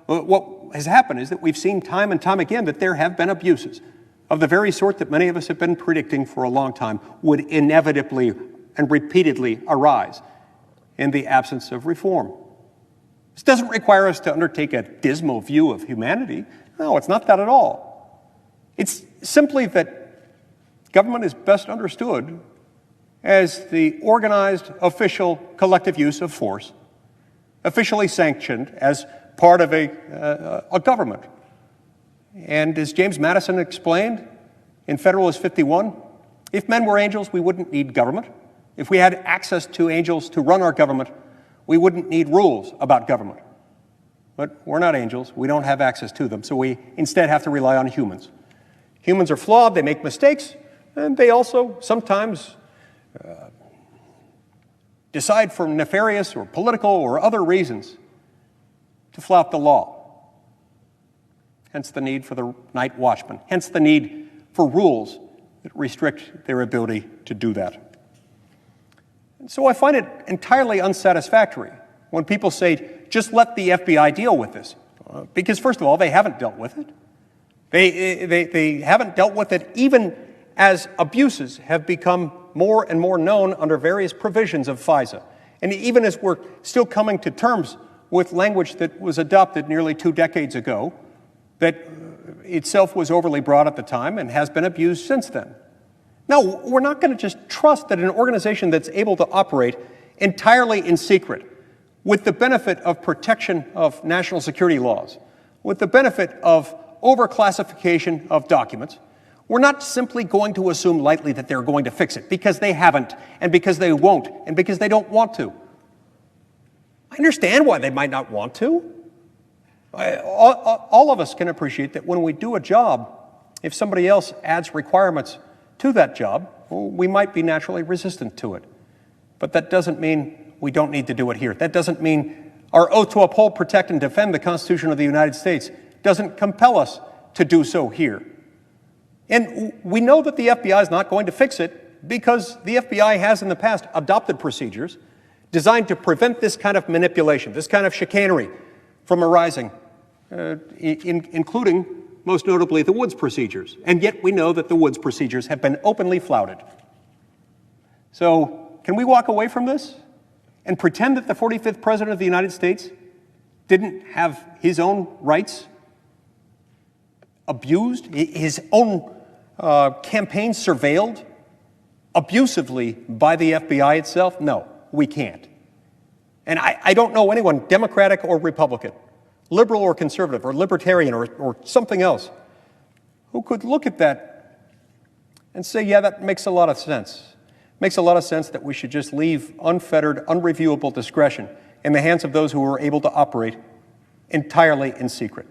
what has happened is that we've seen time and time again that there have been abuses of the very sort that many of us have been predicting for a long time would inevitably and repeatedly arise in the absence of reform. This doesn't require us to undertake a dismal view of humanity. No, it's not that at all. It's simply that government is best understood as the organized, official, collective use of force, officially sanctioned as part of a government. And as James Madison explained in Federalist 51, if men were angels, we wouldn't need government. If we had access to angels to run our government, we wouldn't need rules about government. But we're not angels. We don't have access to them, so we instead have to rely on humans. Humans are flawed, they make mistakes, and they also sometimes decide for nefarious or political or other reasons to flout the law. Hence the need for the night watchman. Hence the need for rules that restrict their ability to do that. And so I find it entirely unsatisfactory when people say, just let the FBI deal with this. Because first of all, they haven't dealt with it. They haven't dealt with it even as abuses have become more and more known under various provisions of FISA. And even as we're still coming to terms with language that was adopted nearly 2 decades ago, that itself was overly broad at the time and has been abused since then. No, we're not going to just trust that an organization that's able to operate entirely in secret, with the benefit of protection of national security laws, with the benefit of overclassification of documents, we're not simply going to assume lightly that they're going to fix it, because they haven't, and because they won't, and because they don't want to. I understand why they might not want to. All of us can appreciate that when we do a job, if somebody else adds requirements to that job, well, we might be naturally resistant to it. But that doesn't mean we don't need to do it here. That doesn't mean our oath to uphold, protect, and defend the Constitution of the United States doesn't compel us to do so here. And we know that the FBI is not going to fix it because the FBI has in the past adopted procedures designed to prevent this kind of manipulation, this kind of chicanery from arising, including, most notably, the Woods procedures. And yet we know that the Woods procedures have been openly flouted. So can we walk away from this and pretend that the 45th President of the United States didn't have his own rights abused, his own campaign surveilled abusively by the FBI itself? No, we can't. And I don't know anyone, Democratic or Republican, liberal or conservative, or libertarian, or something else, who could look at that and say, yeah, that makes a lot of sense. Makes a lot of sense that we should just leave unfettered, unreviewable discretion in the hands of those who are able to operate entirely in secret.